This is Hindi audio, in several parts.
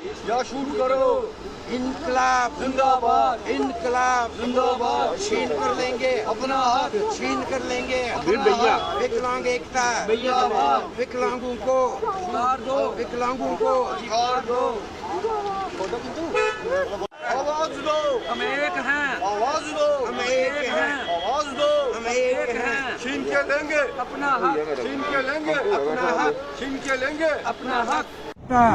या शुरू करो। इनकलाब जिंदाबाद, इनकलाब जिंदाबाद। छीन कर लेंगे अपना हक, छीन कर लेंगे भैया। विकलांग एकता जिंदाबाद। विकलांगों को अधिकार दो, विकलांगों को अधिकार दो। आवाज दो, हम एक हैं, आवाज दो, हम एक हैं, आवाज दो। हम एक हैं। छीन के लेंगे अपना हक, छीन के लेंगे अपना हक, छीन के लेंगे अपना हक।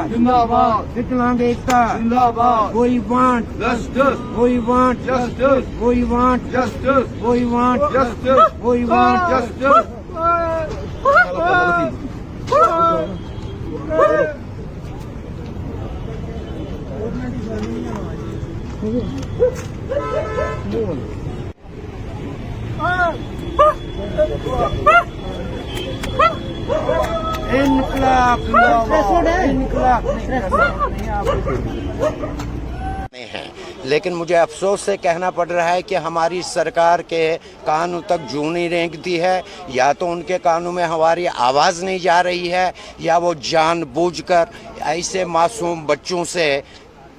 जिंदाबाद, विकलांग एकता जिंदाबाद। We want justice, we want justice, we want justice, we want justice, we want justice. इनकलाब इनकलाब हैं। लेकिन मुझे अफसोस से कहना पड़ रहा है कि हमारी सरकार के कानों तक जूं नहीं रेंगती है, या तो उनके कानों में हमारी आवाज़ नहीं जा रही है, या वो जानबूझकर ऐसे मासूम बच्चों से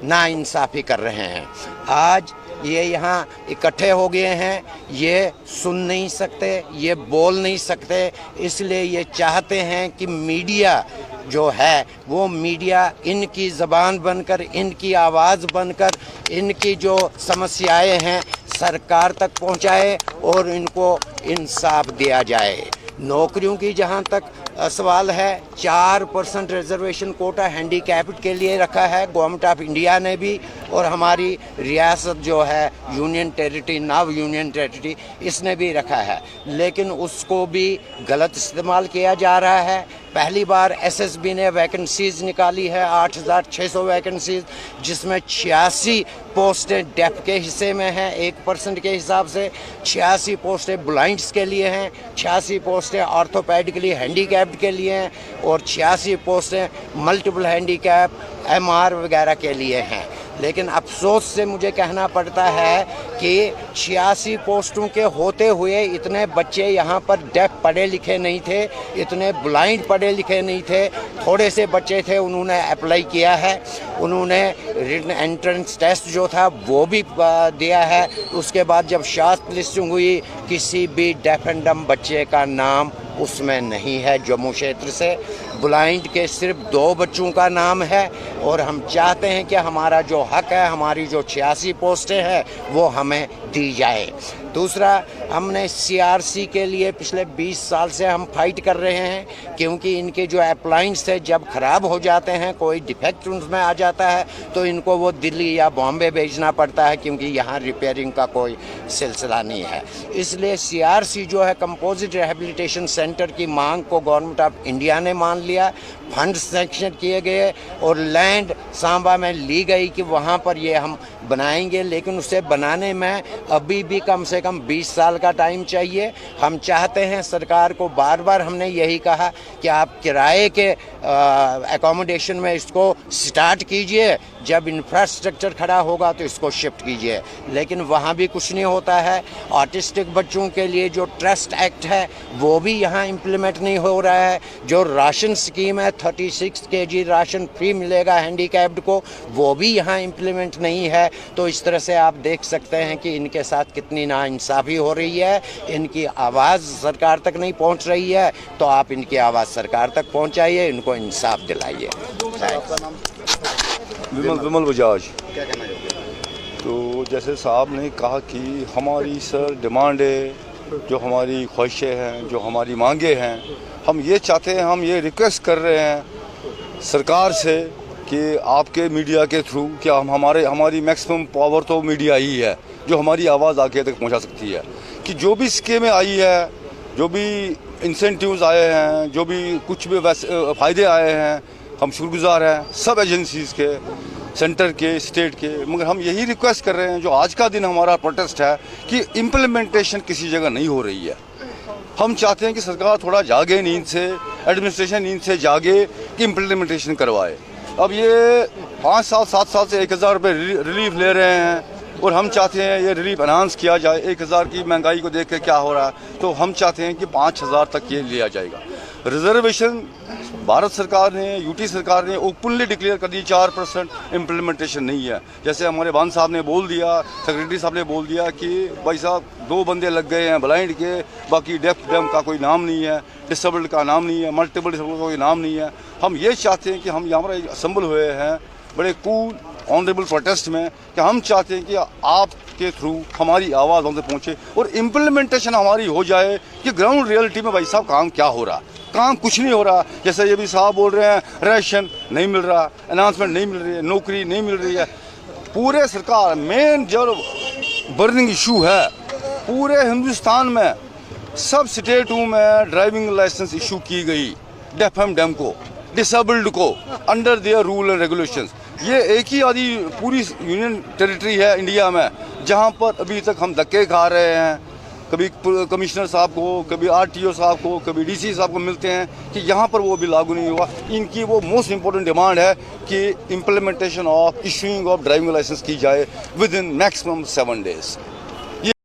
नाइंसाफ़ी कर रहे हैं। आज ये यहाँ इकट्ठे हो गए हैं, ये सुन नहीं सकते, ये बोल नहीं सकते, इसलिए ये चाहते हैं कि मीडिया जो है वो मीडिया इनकी ज़बान बनकर, इनकी आवाज़ बनकर, इनकी जो समस्याएं हैं सरकार तक पहुंचाए और इनको इंसाफ दिया जाए। नौकरियों की जहां तक सवाल है, 4% रिजर्वेशन कोटा हैंडीकैप्ड के लिए रखा है गवर्नमेंट ऑफ इंडिया ने भी, और हमारी रियासत जो है यूनियन टेरिटरी, नव यूनियन टेरिटरी, इसने भी रखा है, लेकिन उसको भी गलत इस्तेमाल किया जा रहा है। पहली बार एसएसबी ने वैकेंसीज निकाली है, 8600 वैकेंसीज, जिसमें 86 पोस्टें डेफ के हिस्से में हैं 1% के हिसाब से, 86 पोस्टें ब्लाइंड्स के लिए हैं, 86 पोस्टें ऑर्थोपेडिकली हैंडीकैप्ड के लिए हैं, और 86 पोस्टें मल्टीपल हैंडीकैप एमआर वगैरह के लिए हैं। लेकिन अफसोस से मुझे कहना पड़ता है कि 86 पोस्टों के होते हुए इतने बच्चे यहाँ पर डेफ पढ़े लिखे नहीं थे, इतने ब्लाइंड पढ़े लिखे नहीं थे, थोड़े से बच्चे थे उन्होंने अप्लाई किया है, उन्होंने रिटन एंट्रेंस टेस्ट जो था वो भी दिया है। उसके बाद जब शॉर्ट लिस्टिंग हुई, किसी भी डेफ एंड डम बच्चे का नाम उसमें नहीं है। जम्मू क्षेत्र से ब्लाइंड के सिर्फ 2 बच्चों का नाम है, और हम चाहते हैं कि हमारा जो हक है, हमारी जो 86 पोस्टें हैं वो हमें दी जाए। दूसरा, हमने सीआरसी के लिए पिछले 20 साल से हम फाइट कर रहे हैं, क्योंकि इनके जो अप्लायंस है जब ख़राब हो जाते हैं, कोई डिफेक्ट उनमें आ जाता है, तो इनको वो दिल्ली या बॉम्बे भेजना पड़ता है, क्योंकि यहाँ रिपेयरिंग का कोई सिलसिला नहीं है। इसलिए सीआरसी जो है कंपोजिट रिहेबिलिटेशन सेंटर की मांग को गवर्नमेंट ऑफ इंडिया ने मान लिया, फंड सैंक्शन किए गए और लैंड सांबा में ली गई कि वहाँ पर ये हम बनाएंगे, लेकिन उसे बनाने में अभी भी कम से कम 20 साल का टाइम चाहिए। हम चाहते हैं सरकार को, बार बार हमने यही कहा कि आप किराए के एकोमोडेशन में इसको स्टार्ट कीजिए, जब इंफ्रास्ट्रक्चर खड़ा होगा तो इसको शिफ्ट कीजिए, लेकिन वहाँ भी कुछ नहीं होता है। ऑटिस्टिक बच्चों के लिए जो ट्रस्ट एक्ट है वो भी यहाँ इम्प्लीमेंट नहीं हो रहा है। जो राशन स्कीम है 36 kg राशन फ्री मिलेगा हैंडीकैप्ड को, वो भी यहाँ इम्प्लीमेंट नहीं है। तो इस तरह से आप देख सकते हैं कि इनके साथ कितनी नाइंसाफ़ी हो रही है, इनकी आवाज़ सरकार तक नहीं पहुँच रही है। तो आप इनकी आवाज़ सरकार तक पहुँचाइए, इनको इंसाफ दिलाइए। विमल बजाज। क्या कहना चाहते हैं? तो जैसे साहब ने कहा कि हमारी सर डिमांड है, जो हमारी ख्वाहिशें हैं, जो हमारी मांगे हैं, हम ये चाहते हैं, हम ये रिक्वेस्ट कर रहे हैं सरकार से कि आपके मीडिया के थ्रू क्या हमारी मैक्सिमम पावर तो मीडिया ही है जो हमारी आवाज़ आगे तक पहुंचा सकती है, कि जो भी स्कीमें आई है, जो भी इंसेंटिव्स आए हैं, जो भी कुछ भी फ़ायदे आए हैं, हम शुक्रगुजार हैं सब एजेंसीज़ के, सेंटर के, स्टेट के। मगर हम यही रिक्वेस्ट कर रहे हैं, जो आज का दिन हमारा प्रोटेस्ट है, कि इम्प्लीमेंटेशन किसी जगह नहीं हो रही है। हम चाहते हैं कि सरकार थोड़ा जागे नींद से, एडमिनिस्ट्रेशन नींद से जागे कि इम्प्लीमेंटेशन करवाए। अब ये 5 साल 7 साल से 1000 रुपये रिलीफ ले रहे हैं, और हम चाहते हैं ये रिलीफ एनहांस किया जाए। 1000 की महंगाई को देख के क्या हो रहा है, तो हम चाहते हैं कि 5000 तक ये लिया जाएगा। रिजर्वेशन भारत सरकार ने, यूटी सरकार ने ओपनली डिक्लेयर कर दी, 4% इम्प्लीमेंटेशन नहीं है। जैसे हमारे बान साहब ने बोल दिया, सेक्रेटरी साहब ने बोल दिया कि भाई साहब 2 बंदे लग गए हैं ब्लाइंड के, बाकी डेफ डम का कोई नाम नहीं है, डिसेबल्ड का नाम नहीं है, मल्टीपल डिसेबल्ड का कोई नाम नहीं है। हम ये चाहते हैं कि हम यहाँ पर असम्बल हुए हैं बड़े कूल ऑनरेबल प्रोटेस्ट में, कि हम चाहते हैं कि आपके थ्रू हमारी आवाज़ वहाँ से पहुँचे और इम्प्लीमेंटेशन हमारी हो जाए कि ग्राउंड रियलिटी में भाई साहब काम क्या हो रहा, काम कुछ नहीं हो रहा। जैसे ये भी साहब बोल रहे हैं राशन नहीं मिल रहा, अनाउंसमेंट नहीं मिल रही है, नौकरी नहीं मिल रही है। पूरे सरकार मेन जो बर्निंग इशू है पूरे हिंदुस्तान में, सब स्टेटों में ड्राइविंग लाइसेंस इशू की गई डेफ एंड डम को, डिसेबल्ड को, under their rule and regulations. ये एक ही आदि पूरी यूनियन टेरिटरी है इंडिया में जहाँ पर अभी तक हम धक्के खा रहे हैं। कभी कमिश्नर साहब को, कभी आरटीओ साहब को, कभी डीसी साहब को मिलते हैं कि यहाँ पर वो भी लागू नहीं हुआ। इनकी वो मोस्ट इम्पोर्टेंट डिमांड है कि implementation of issuing of driving licence की जाए विद इन मैक्सिमम 7 days।